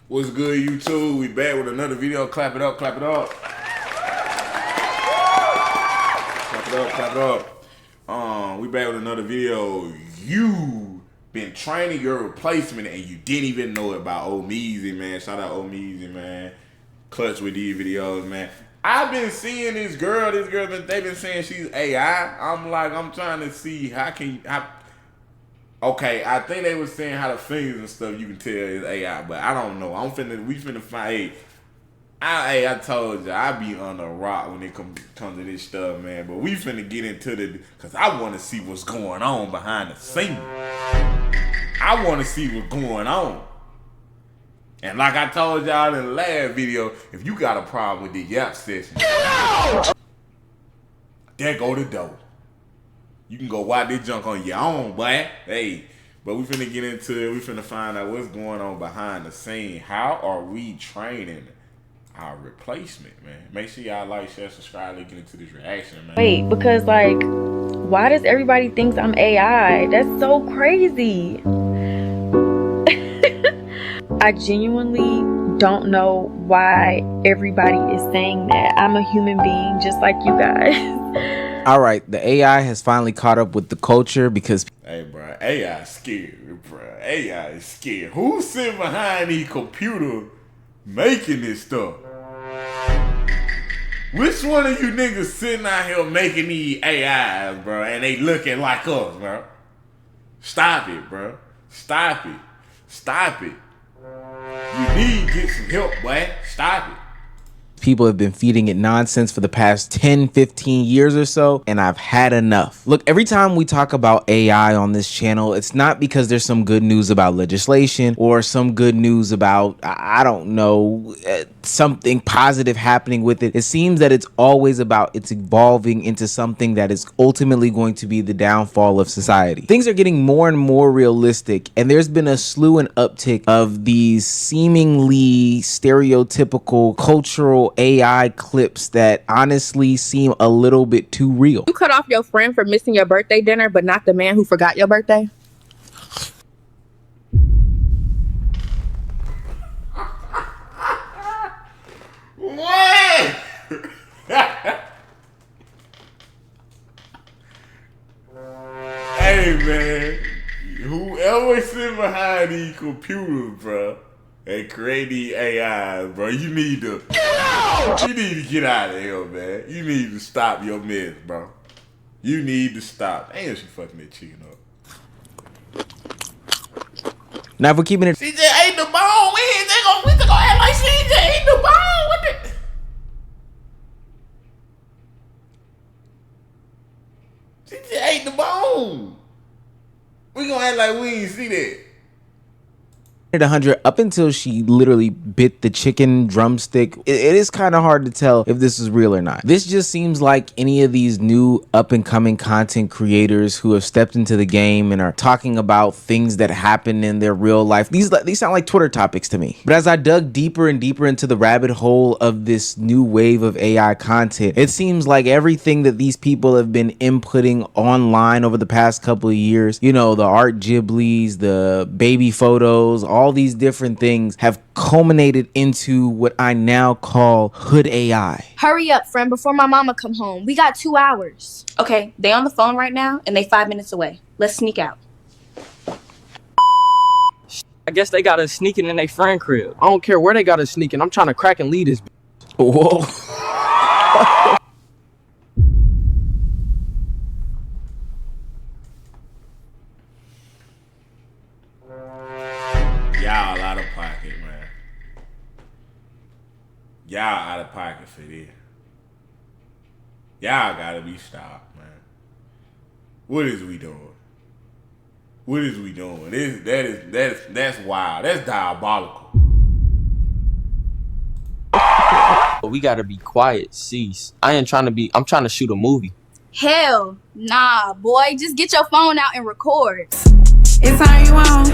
What's good, YouTube? We back with another video. Clap it up, clap it up. Clap it up, clap it up. We back with another video. You been training your replacement and you didn't even know it by Omeezy, man. Shout out Omeezy, man. Clutch with these videos, man. I've been seeing this girl they've been saying she's AI. I'm trying to see okay, I think they were saying how the fingers and stuff you can tell is AI, but I don't know. We finna find. I told you I be on the rock when it comes to this stuff, man. But we finna get into cause I want to see what's going on behind the scenes. I want to see what's going on. And like I told y'all in the last video, if you got a problem with the Yap session, there go the door. You can go watch this junk on your own, boy. Hey, but we finna get into it. We finna find out what's going on behind the scene. How are we training our replacement, man? Make sure y'all like, share, subscribe. Let's get into this reaction, man. Wait, because like, why does everybody think I'm AI? That's so crazy. I genuinely don't know why everybody is saying that. I'm a human being just like you guys. All right, the AI has finally caught up with the culture because... Hey, bro, AI is scared, bro. AI is scared. Who's sitting behind the computer making this stuff? Which one of you niggas sitting out here making these AIs, bro, and they looking like us, bro? Stop it, bro. Stop it. Stop it. You need to get some help, boy. Stop it. People have been feeding it nonsense for the past 10, 15 years or so, and I've had enough. Look, every time we talk about AI on this channel, it's not because there's some good news about legislation or some good news about, I don't know, something positive happening with it. It seems that it's always about it's evolving into something that is ultimately going to be the downfall of society. Things are getting more and more realistic, and there's been a slew and uptick of these seemingly stereotypical cultural AI clips that honestly seem a little bit too real. You cut off your friend for missing your birthday dinner, but not the man who forgot your birthday? What? Hey, man. Whoever sitting behind these computers, bro, and create these AIs, bro, you need to get out of here, man. You need to stop your mess, bro. You need to stop. Damn, she fucking that chicken up. Now, if we're keeping it... She just ate the bone. We just gonna act like she just ate the bone. What the... She just ate the bone. We gonna act like we ain't see that. 100 up until she literally bit the chicken drumstick. It is kind of hard to tell if this is real or not. This just seems like any of these new up and coming content creators who have stepped into the game and are talking about things that happen in their real life. These sound like Twitter topics to me. But as I dug deeper and deeper into the rabbit hole of this new wave of AI content, it seems like everything that these people have been inputting online over the past couple of years, you know, the art Ghiblies, the baby photos, all these different things have culminated into what I now call hood AI. Hurry up, friend, before my mama come home. We got 2 hours. Okay, they on the phone right now, and they 5 minutes away. Let's sneak out. I guess they got us sneaking in their friend crib. I don't care where they got us sneaking. I'm trying to crack and lead this. Whoa. Y'all out of pocket, man. Y'all out of pocket for this. Y'all gotta be stopped, man. What is we doing? What is we doing? That's wild. That's diabolical. We gotta be quiet, cease. I'm trying to shoot a movie. Hell, nah, boy. Just get your phone out and record. It's how you on.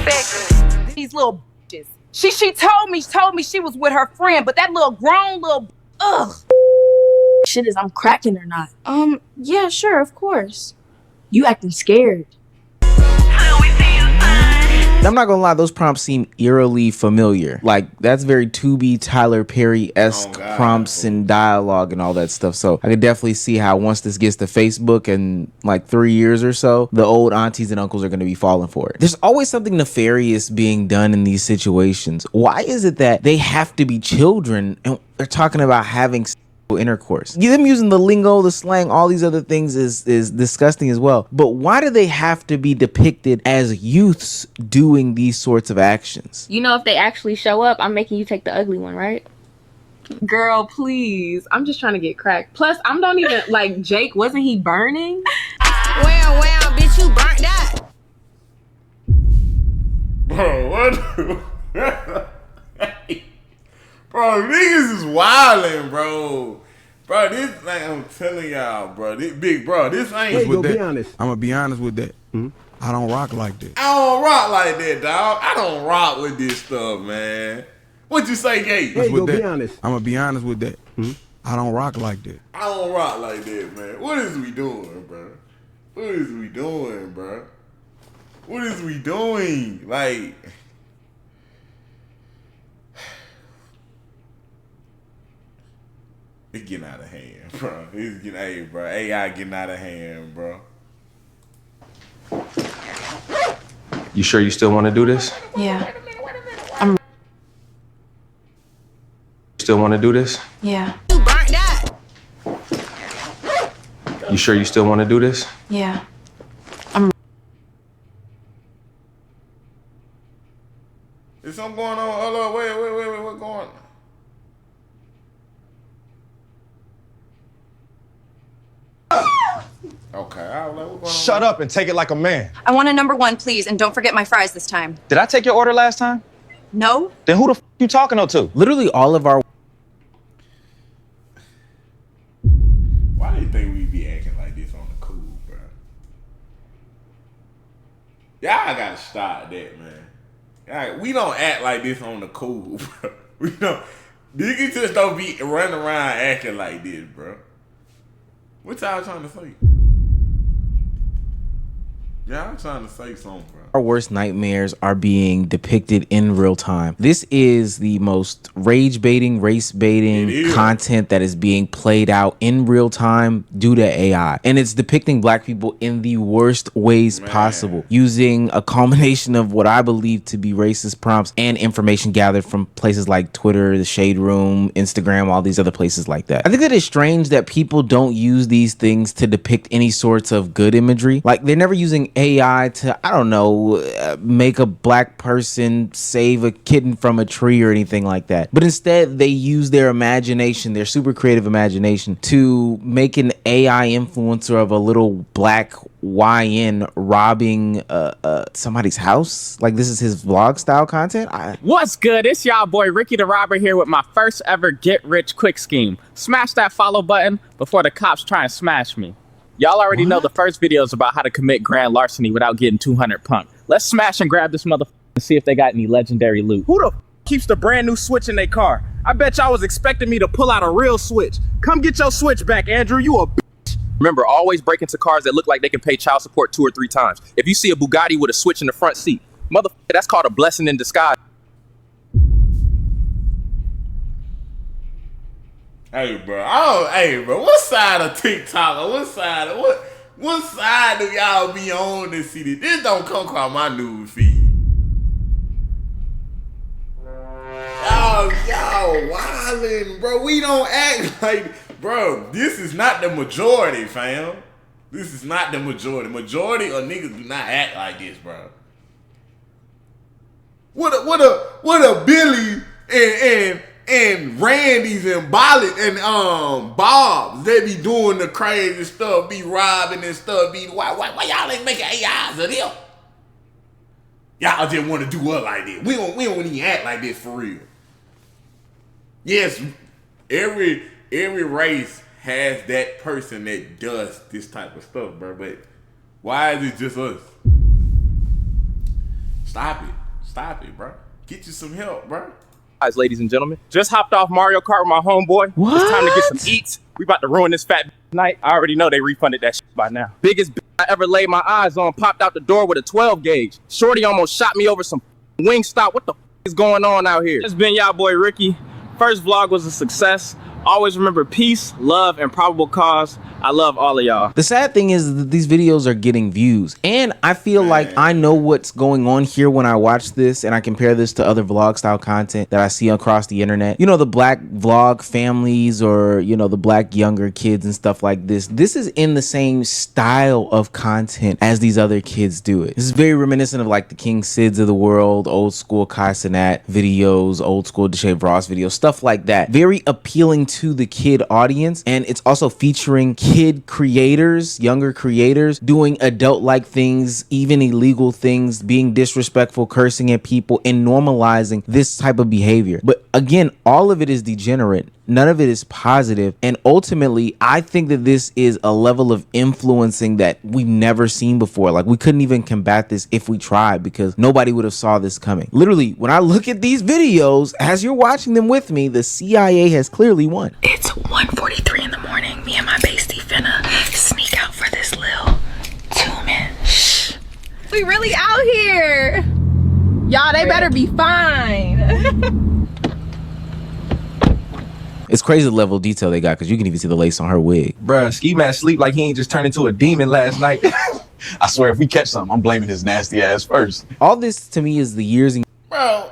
These little bitches. She told me she was with her friend, but that little grown little ugh. Shit is I'm cracking or not. Yeah, sure, of course. You acting scared. Till we see you sign. I'm not gonna lie, those prompts seem eerily familiar. Like, that's very Tubi, Tyler Perry-esque prompts and dialogue and all that stuff. So I could definitely see how once this gets to Facebook in like 3 years or so, the old aunties and uncles are gonna be falling for it. There's always something nefarious being done in these situations. Why is it that they have to be children and they're talking about having intercourse? Them using the lingo, the slang, all these other things is disgusting as well. But why do they have to be depicted as youths doing these sorts of actions? You know, if they actually show up, I'm making you take the ugly one, right? Girl, please. I'm just trying to get cracked. Plus, I don't even like Jake. Wasn't he burning? Well, bitch, you burnt that. Bro, what? Bro, niggas is wildin', bro. Bro, this thing, I'm telling y'all, bro. This big, bro, this ain't with that. I'm gonna be honest with that. I don't rock like that. I don't rock like that, dog. I don't rock with this stuff, man. What you say, Gate? I'm gonna be honest with that. I don't rock like that. I don't rock like that, man. What is we doing, bro? What is we doing, bro? What is we doing? Like, it's getting out of hand, bro. It's getting, hey, bro. AI getting out of hand, bro. You sure you still want to do this? Yeah. Still want to do this? Yeah. You burnt that. You sure you still want to do this? Yeah. Is something going on? Hold on, wait, what's going on? Okay, I was like, what's going on? Shut up and take it like a man. I want a #1, please, and don't forget my fries this time. Did I take your order last time? No? Then who the f you talking to? Literally all of our... Why do you think we be acting like this on the cool, bro? Y'all gotta stop that, man. We don't act like this on the cool, bro. We don't. Niggas just don't be running around acting like this, bro. What y'all trying to say? Y'all trying to say something, bro. Our worst nightmares are being depicted in real time. This is the most rage baiting, race baiting content that is being played out in real time due to AI. And it's depicting black people in the worst ways possible, using a combination of what I believe to be racist prompts and information gathered from places like Twitter, the Shade Room, Instagram, all these other places like that. I think that it's strange that people don't use these things to depict any sorts of good imagery. Like, they're never using AI to, I don't know, make a black person save a kitten from a tree or anything like that. But instead, they use their imagination, their super creative imagination, to make an AI influencer of a little black YN robbing somebody's house. Like, this is his vlog style content. What's good? It's y'all boy Ricky the Robber here with my first ever get rich quick scheme. Smash that follow button before the cops try and smash me. Y'all already know the first video is about how to commit grand larceny without getting 200 punked. Let's smash and grab this motherfucker and see if they got any legendary loot. Who the keeps the brand new Switch in their car? I bet y'all was expecting me to pull out a real Switch. Come get your Switch back, Andrew. You a bitch. Remember, always break into cars that look like they can pay child support 2 or 3 times. If you see a Bugatti with a Switch in the front seat, motherfucker, that's called a blessing in disguise. Hey, bro, what side of TikTok or what side do y'all be on to see this? This don't come across my news feed. Y'all wildin', bro. We don't act like, bro, this is not the majority, fam. This is not the majority. Majority of niggas do not act like this, bro. What a Billy and Randy's and Bob's, they be doing the crazy stuff, be robbing and stuff, why y'all ain't making AIs of them? Y'all just want to do us like this. We don't even act like this for real. Yes, every race has that person that does this type of stuff, bro, but why is it just us? Stop it, bro. Get you some help, bro. Ladies and gentlemen, just hopped off Mario Kart with my homeboy. It's time to get some eats. We about to ruin this fat night. I already know they refunded that shit by now. Biggest I ever laid my eyes on popped out the door with a 12 gauge. Shorty almost shot me over some Wingstop. What the is going on out here? It's been y'all boy Ricky. First vlog was a success. Always remember peace, love, and probable cause. I love all of y'all. The sad thing is that these videos are getting views, and I feel like I know what's going on here when I watch this and I compare this to other vlog style content that I see across the internet. You know, the black vlog families, or you know, the black younger kids and stuff like this. This is in the same style of content as these other kids do it. This is very reminiscent of like the King Sids of the world, old school Kai Cenat videos, old school Deshae Ross videos, stuff like that. Very appealing to the kid audience, and it's also featuring kid creators, younger creators, doing adult-like things, even illegal things, being disrespectful, cursing at people, and normalizing this type of behavior. But again, all of it is degenerate. None of it is positive, and ultimately I think that this is a level of influencing that we've never seen before. Like, we couldn't even combat this if we tried, because nobody would have saw this coming. Literally, when I look at these videos as you're watching them with me, the CIA has clearly won. It's 1:43 in the morning. Me and my bestie finna sneak out for this little 2-minute. Shh. We really out here. Y'all, they better be fine. It's crazy the level of detail they got, because you can even see the lace on her wig. Bruh, Ski Mask sleep like he ain't just turned into a demon last night. I swear, if we catch something, I'm blaming his nasty ass first. All this to me is the years and Bro.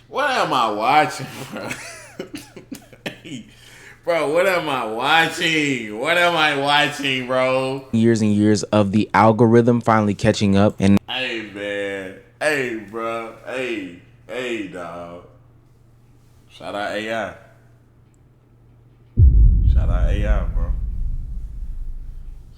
What am I watching, bro? Bro, what am I watching? What am I watching, bro? years and years of the algorithm finally catching up. And Hey, man. Hey, bro. Hey, dog. Shout out AI. Shout out AI, bro.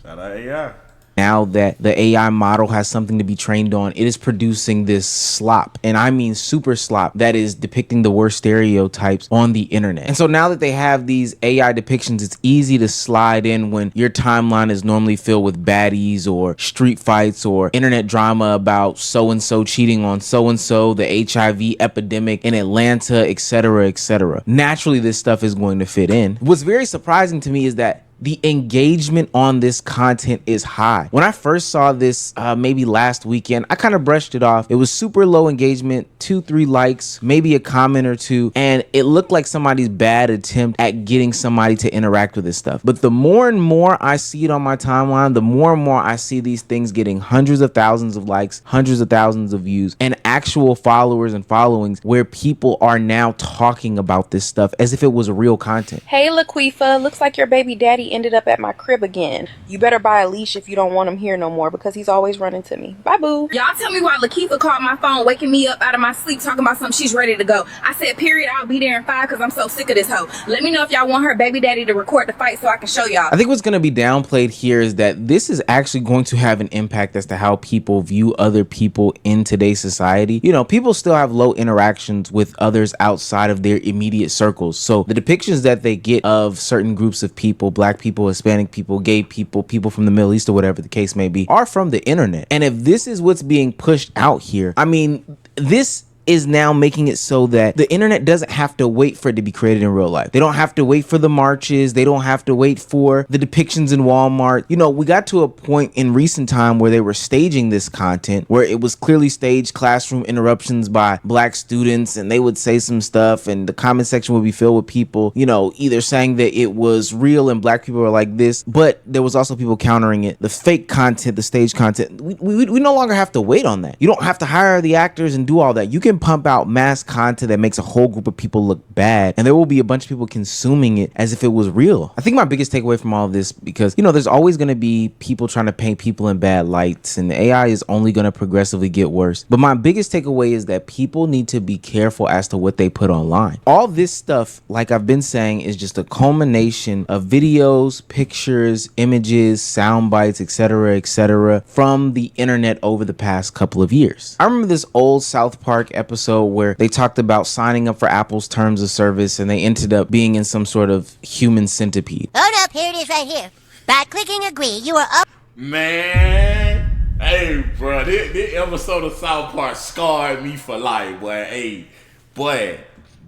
Shout out AI. now that the AI model has something to be trained on, it is producing this slop, and I mean super slop, that is depicting the worst stereotypes on the internet. And so now that they have these AI depictions, it's easy to slide in when your timeline is normally filled with baddies or street fights or internet drama about so-and-so cheating on so-and-so, the HIV epidemic in Atlanta, etc., etc. Naturally, this stuff is going to fit in. What's very surprising to me is that the engagement on this content is high. When I first saw this maybe last weekend, I kind of brushed it off. It was super low engagement, 2-3 likes, maybe a comment or two, and it looked like somebody's bad attempt at getting somebody to interact with this stuff. But the more and more I see it on my timeline, the more and more I see these things getting hundreds of thousands of likes, hundreds of thousands of views, and actual followers and followings where people are now talking about this stuff as if it was real content. Hey Laquifa, looks like your baby daddy ended up at my crib again. You better buy a leash if you don't want him here no more, because he's always running to me. Bye boo. Y'all tell me why Lakeitha called my phone waking me up out of my sleep talking about something she's ready to go. I said period, I'll be there in 5 because I'm so sick of this hoe. Let me know if y'all want her baby daddy to record the fight so I can show y'all. I think what's going to be downplayed here is that this is actually going to have an impact as to how people view other people in today's society. You know, people still have low interactions with others outside of their immediate circles. So the depictions that they get of certain groups of people, black people, Hispanic people, gay people, people from the Middle East, or whatever the case may be, are from the internet. And if this is what's being pushed out here, I mean, this is now making it so that the internet doesn't have to wait for it to be created in real life. They don't have to wait for the marches. They don't have to wait for the depictions in Walmart. You know, we got to a point in recent time where they were staging this content, where it was clearly staged classroom interruptions by black students, and they would say some stuff and the comment section would be filled with people, you know, either saying that it was real and black people were like this, but there was also people countering it. The fake content, the staged content, we no longer have to wait on that. You don't have to hire the actors and do all that. You can pump out mass content that makes a whole group of people look bad, and there will be a bunch of people consuming it as if it was real. I think my biggest takeaway from all of this, because you know, there's always going to be people trying to paint people in bad lights, and the AI is only going to progressively get worse. But my biggest takeaway is that people need to be careful as to what they put online. All this stuff, like I've been saying, is just a culmination of videos, pictures, images, sound bites, etc., from the internet over the past couple of years. I remember this old South Park episode where they talked about signing up for Apple's terms of service, and they ended up being in some sort of human centipede. Hold up, here it is right here. By clicking agree, you are up. Man, hey, bro, this episode of South Park scarred me for life, boy. Hey, boy,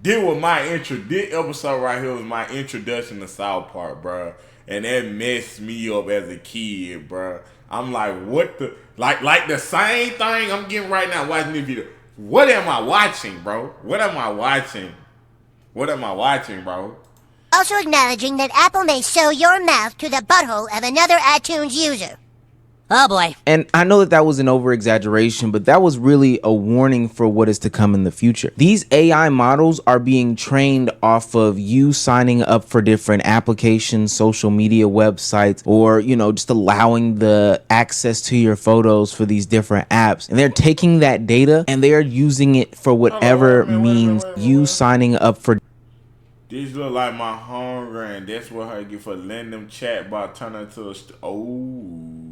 This episode right here was my introduction to South Park, bro. And that messed me up as a kid, bro. I'm like, what the... Like the same thing I'm getting right now watching this video. What am I watching, bro? What am I watching, bro? Also acknowledging that Apple may show your mouth to the butthole of another iTunes user. Oh boy. And I know that was an over-exaggeration, but that was really a warning for what is to come in the future. These AI models are being trained off of you signing up for different applications, social media websites, or, just allowing the access to your photos for these different apps. And they're taking that data and they are using it for whatever means you signing up for. These look like my hunger, and that's what her get for letting them chat by turning to a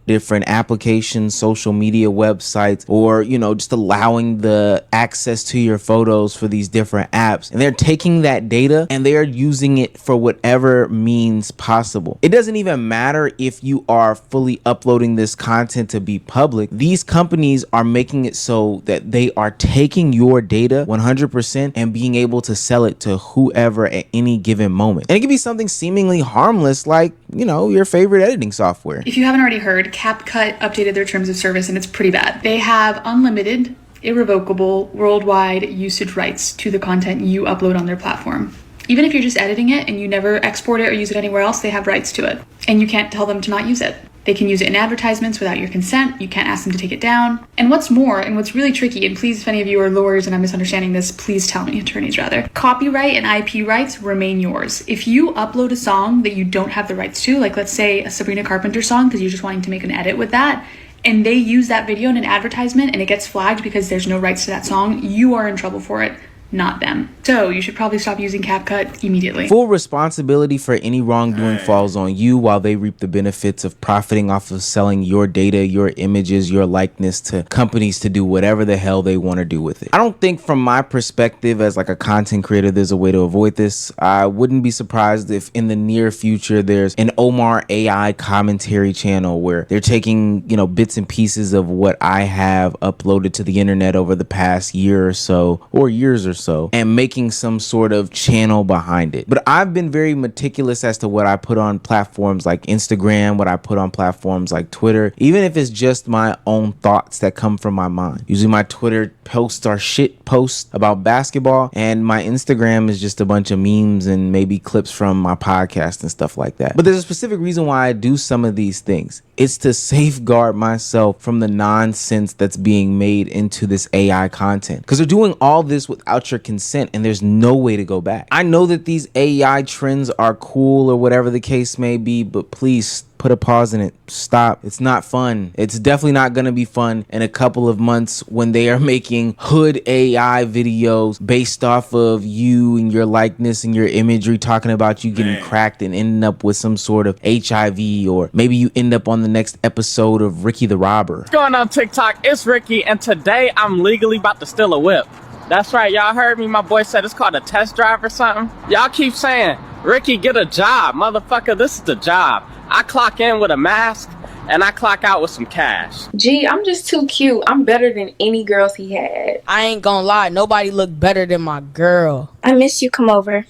different applications, social media websites, or, just allowing the access to your photos for these different apps. And they're taking that data and they are using it for whatever means possible. It doesn't even matter if you are fully uploading this content to be public. These companies are making it so that they are taking your data 100% and being able to sell it to whoever at any given moment. And it can be something seemingly harmless like, your favorite editing software. If you haven't already heard, CapCut updated their terms of service and it's pretty bad. They have unlimited, irrevocable, worldwide usage rights to the content you upload on their platform. Even if you're just editing it and you never export it or use it anywhere else, they have rights to it. And you can't tell them to not use it. They can use it in advertisements without your consent. You can't ask them to take it down. And what's more, and what's really tricky, and please, if any of you are lawyers and I'm misunderstanding this, please tell me, attorneys rather. Copyright and IP rights remain yours. If you upload a song that you don't have the rights to, like let's say a Sabrina Carpenter song, because you're just wanting to make an edit with that, and they use that video in an advertisement and it gets flagged because there's no rights to that song, you are in trouble for it, not them. So you should probably stop using CapCut immediately. Full responsibility for any wrongdoing falls on you, while they reap the benefits of profiting off of selling your data, your images, your likeness to companies to do whatever the hell they want to do with it. I don't think from my perspective as like a content creator there's a way to avoid this. I wouldn't be surprised if in the near future there's an Omar AI commentary channel where they're taking, bits and pieces of what I have uploaded to the internet over the past year or so, or years or so, and making some sort of channel behind it. But I've been very meticulous as to what I put on platforms like Instagram, what I put on platforms like Twitter, even if it's just my own thoughts that come from my mind. Usually my Twitter posts are shit posts about basketball, and my Instagram is just a bunch of memes and maybe clips from my podcast and stuff like that. But there's a specific reason why I do some of these things. It's to safeguard myself from the nonsense that's being made into this AI content, because they're doing all this without your consent and there's no way to go back. I know that these AI trends are cool or whatever the case may be, but please put a pause in it. Stop. It's not fun. It's definitely not going to be fun in a couple of months when they are making hood AI videos based off of you and your likeness and your imagery, talking about you getting cracked and ending up with some sort of HIV, or maybe you end up on the next episode of Ricky the Robber. What's going on TikTok? It's Ricky, and today I'm legally about to steal a whip. That's right, y'all heard me. My boy said it's called a test drive or something. Y'all keep saying, Ricky, get a job. Motherfucker, this is the job. I clock in with a mask and I clock out with some cash. Gee, I'm just too cute. I'm better than any girls he had. I ain't gonna lie, nobody looked better than my girl. I miss you. Come over.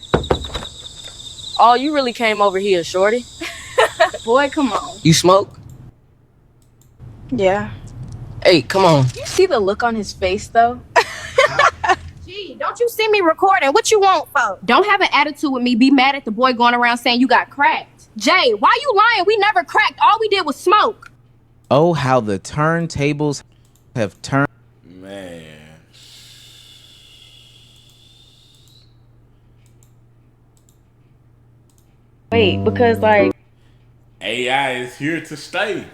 Oh, you really came over here, shorty? Boy, come on. You smoke? Yeah. Hey, come on. You see the look on his face, though? Gee, don't you see me recording? What you want, for? Don't have an attitude with me. Be mad at the boy going around saying you got cracked. Jay, why you lying? We never cracked. All we did was smoke. Oh, how the turntables have turned. Man. Wait, because like AI is here to stay.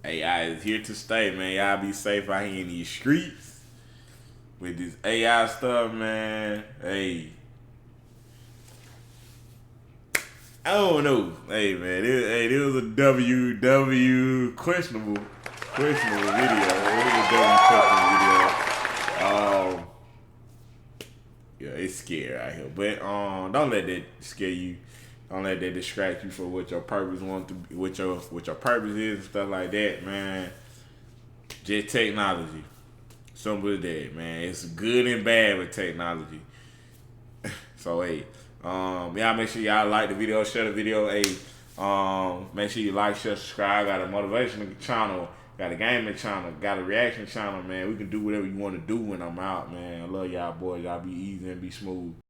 AI is here to stay, man. Y'all be safe out here in these streets with this AI stuff, man. Hey, I don't know. Hey, man, there was a WW questionable video. It was a W questionable video. Yeah, it's scary out here, but don't let that scare you. Don't let that distract you for what your purpose want to be, what your purpose is and stuff like that, man. Just technology. Simple as that, man. It's good and bad with technology. So hey, y'all make sure y'all like the video, share the video. Hey, make sure you like, share, subscribe. Got a motivational channel, got a gaming channel, got a reaction channel, man. We can do whatever you want to do when I'm out, man. I love y'all boys. Y'all be easy and be smooth.